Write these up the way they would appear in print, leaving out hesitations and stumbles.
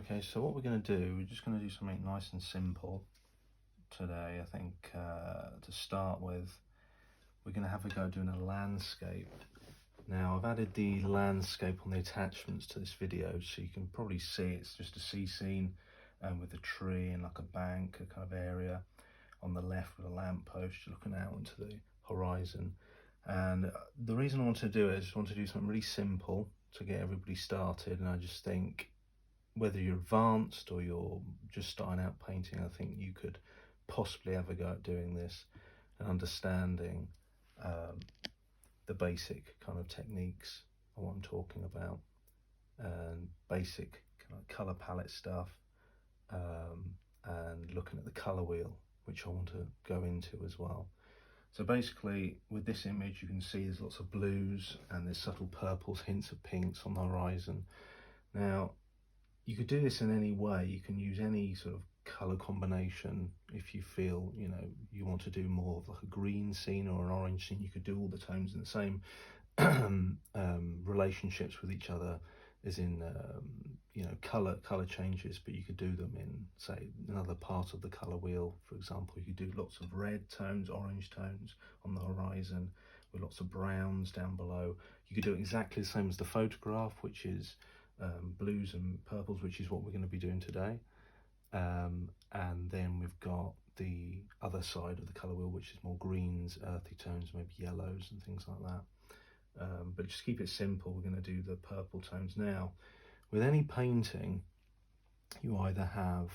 Okay, so what we're going to do, we're just going to do something nice and simple today. I think to start with, we're going to have a go doing a landscape. Now, I've added the landscape on the attachments to this video, so you can probably see it's just a sea scene with a tree and like a bank, a kind of area on the left with a lamppost looking out into the horizon. And the reason I want to do it is I just want to do something really simple to get everybody started. And I just think, whether you're advanced or you're just starting out painting, I think you could possibly have a go at doing this and understanding the basic kind of techniques of what I'm talking about, and basic kind of colour palette stuff, and looking at the colour wheel, which I want to go into as well. So basically, with this image, you can see there's lots of blues and there's subtle purples, hints of pinks on the horizon. Now, you could do this in any way. You can use any sort of colour combination. If you feel, you want to do more of like a green scene or an orange scene, you could do all the tones in the same relationships with each other, as in colour changes, but you could do them in, say, another part of the colour wheel. For example, you could do lots of red tones, orange tones on the horizon with lots of browns down below. You could do exactly the same as the photograph, which is blues and purples, which is what we're going to be doing today. And then we've got the other side of the colour wheel, which is more greens, earthy tones, maybe yellows and things like that. But just keep it simple. We're going to do the purple tones. Now, with any painting, you either have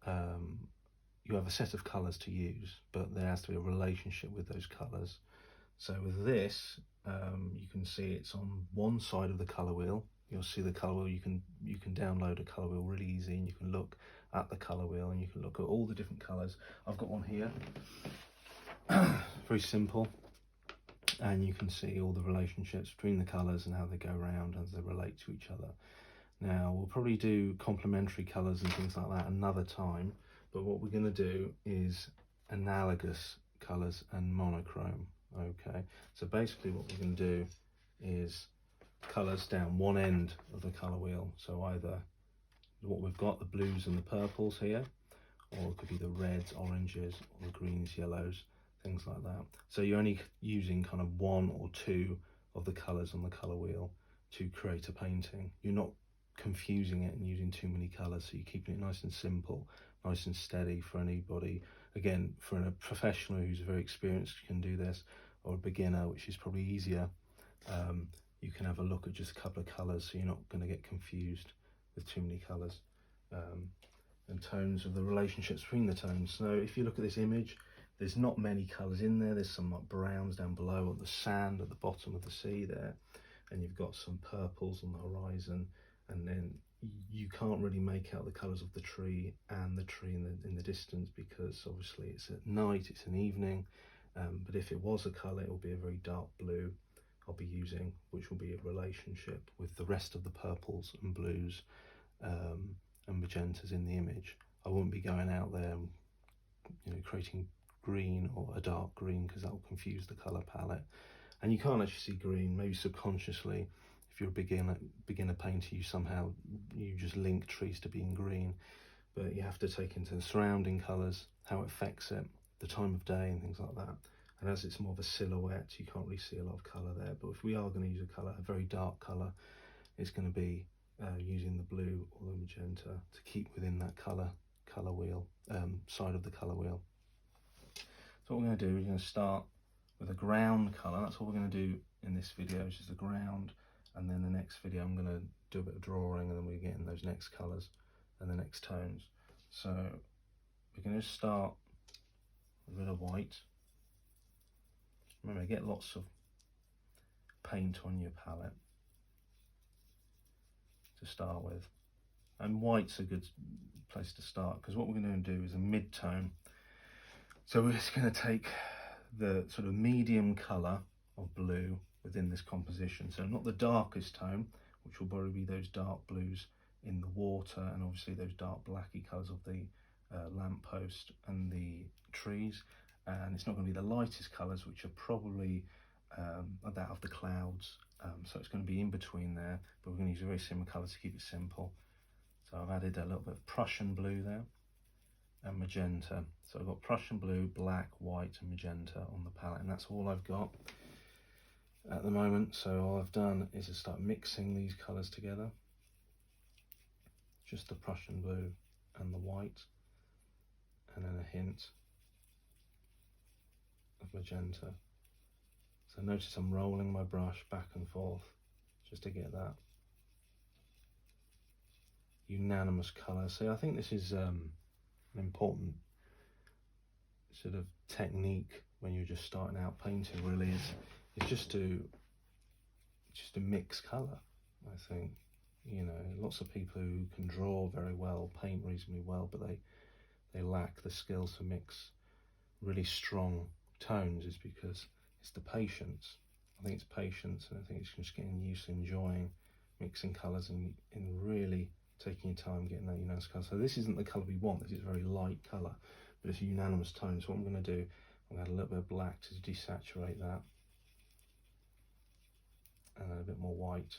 a set of colours to use, but there has to be a relationship with those colours. So with this, you can see it's on one side of the colour wheel. You'll see the colour wheel. You can download a colour wheel really easy, and you can look at the colour wheel and you can look at all the different colours. I've got one here, very simple, and you can see all the relationships between the colours and how they go around as they relate to each other. Now, we'll probably do complementary colours and things like that another time, but what we're going to do is analogous colours and monochrome. Okay, so basically what we're going to do is colours down one end of the colour wheel. So either what we've got, the blues and the purples here, or it could be the reds, oranges, or the greens, yellows, things like that. So you're only using kind of one or two of the colours on the colour wheel to create a painting. You're not confusing it and using too many colours, so you're keeping it nice and simple, nice and steady for anybody. Again, for a professional who's very experienced can do this, or a beginner, which is probably easier. You can have a look at just a couple of colours, so you're not going to get confused with too many colours, and tones of the relationships between the tones. So if you look at this image, there's not many colours in there. There's some like browns down below on the sand at the bottom of the sea there, and you've got some purples on the horizon, and then you can't really make out the colours of the tree and the tree in the distance, because obviously it's at night, it's an evening. But if it was a colour, it will be a very dark blue I'll be using, which will be a relationship with the rest of the purples and blues and magentas in the image. I won't be going out there and creating green or a dark green, because that will confuse the colour palette. And you can't actually see green, maybe subconsciously. If you're a beginner painter, you just link trees to being green, but you have to take into the surrounding colours, how it affects it, the time of day and things like that. And as it's more of a silhouette, you can't really see a lot of colour there. But if we are going to use a colour, a very dark colour, it's going to be using the blue or the magenta to keep within that colour wheel, side of the colour wheel. So what we're going to do, we're going to start with a ground colour. That's what we're going to do in this video, is just the ground. And then the next video, I'm going to do a bit of drawing, and then we get in those next colours and the next tones. So we're going to start with a bit of white. Remember, get lots of paint on your palette to start with. And white's a good place to start, because what we're going to do is a mid-tone. So we're just going to take the sort of medium colour of blue within this composition. So not the darkest tone, which will probably be those dark blues in the water, and obviously those dark blacky colours of the lamppost and the trees. And it's not going to be the lightest colours, which are probably that of the clouds. So it's going to be in between there, but we're going to use a very similar colour to keep it simple. So I've added a little bit of Prussian blue there and magenta. So I've got Prussian blue, black, white and magenta on the palette, and that's all I've got at the moment. So all I've done is to start mixing these colours together. Just the Prussian blue and the white, and then a hint of magenta. So notice I'm rolling my brush back and forth just to get that unanimous colour. So I think this is an important sort of technique when you're just starting out painting, really, is just to mix colour. I think, you know, lots of people who can draw very well, paint reasonably well, but they lack the skills to mix really strong tones, is because it's the patience. I think it's patience, and I think it's just getting used to enjoying mixing colours and really taking your time getting that unanimous colour. So this isn't the colour we want, this is a very light colour, but it's a unanimous tone. So what I'm going to do, I'm going to add a little bit of black to desaturate that, and then a bit more white,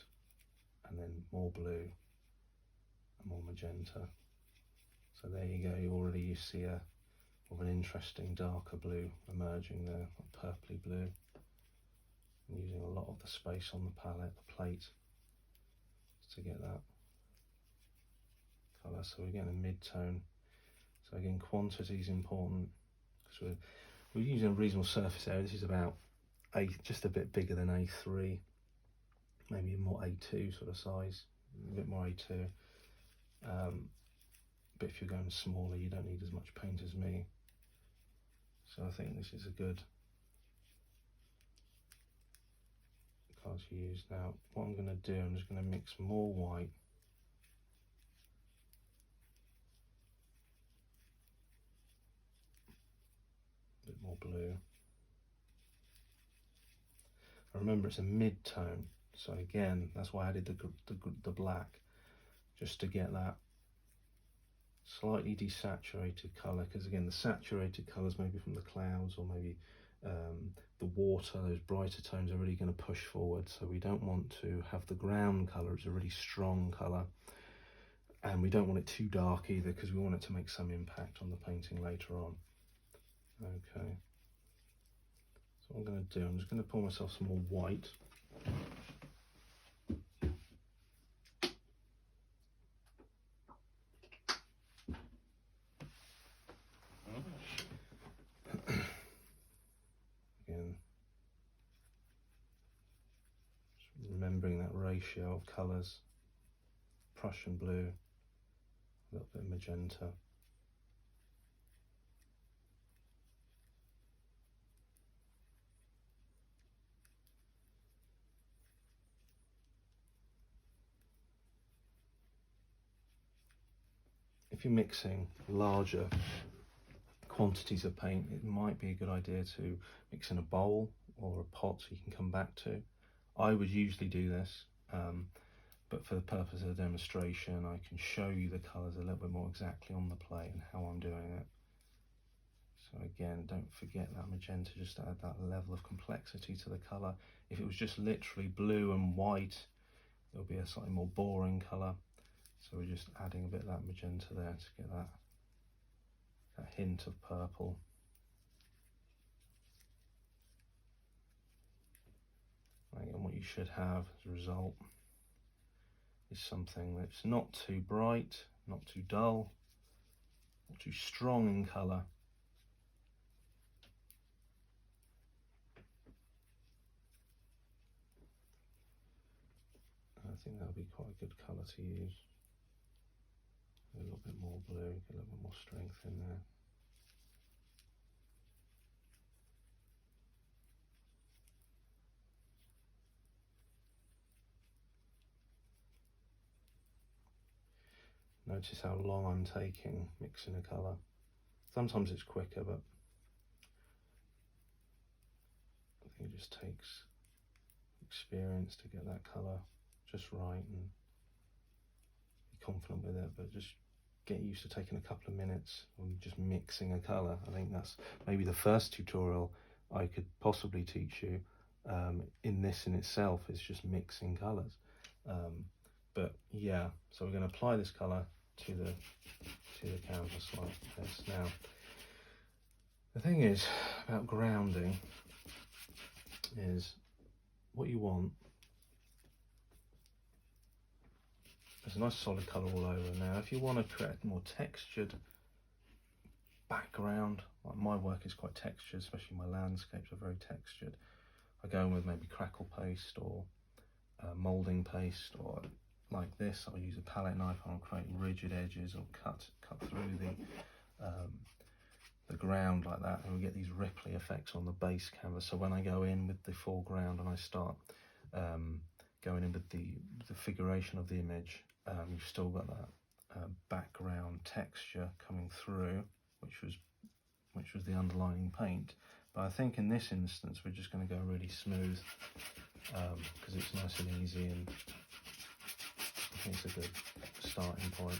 and then more blue and more magenta. So there you go, you see a of an interesting darker blue emerging there, like purpley blue. I'm using a lot of the space on the palette, the plate, to get that colour. So we're getting a mid-tone. So again, quantity is important, because we're using a reasonable surface area. This is about just a bit bigger than A3, maybe more A2 sort of size, a bit more A2. But if you're going smaller, you don't need as much paint as me. So I think this is a good colour to use. Now, what I'm going to do, I'm just going to mix more white a bit more blue. And remember, it's a mid-tone, so again, that's why I added the black, just to get that slightly desaturated colour, because again, the saturated colours maybe from the clouds or maybe the water, those brighter tones are really going to push forward. So we don't want to have the ground colour as a really strong colour, and we don't want it too dark either, because we want it to make some impact on the painting later on. Okay, so what I'm going to do, I'm just going to pour myself some more white. Again, just remembering that ratio of colours, Prussian blue, a little bit of magenta. If you're mixing larger quantities of paint, it might be a good idea to mix in a bowl or a pot so you can come back to. I would usually do this, but for the purpose of the demonstration, I can show you the colours a little bit more exactly on the plate and how I'm doing it. So again, don't forget that magenta, just to add that level of complexity to the colour. If it was just literally blue and white, it would be a slightly more boring colour. So we're just adding a bit of that magenta there to get that hint of purple. And what you should have as a result is something that's not too bright, not too dull, not too strong in colour. I think that'll be quite a good colour to use. A little bit more blue, get a little bit more strength in there. Notice how long I'm taking mixing a colour. Sometimes it's quicker, but I think it just takes experience to get that colour just right and be confident with it. But just get used to taking a couple of minutes and just mixing a colour. I think that's maybe the first tutorial I could possibly teach you in this in itself, is just mixing colours. But yeah, so we're going to apply this colour to the canvas like this. Now, the thing is about grounding is what you want is a nice solid colour all over. Now, if you want to create a more textured background, like my work is quite textured, especially my landscapes are very textured. I go in with maybe crackle paste or moulding paste, or like this, I'll use a palette knife and I'll create rigid edges or cut through the ground like that, and we get these ripply effects on the base canvas. So when I go in with the foreground and I start going in with the figuration of the image, you've still got that background texture coming through, which was the underlying paint. But I think in this instance we're just going to go really smooth because it's nice and easy, and I think it's a good starting point.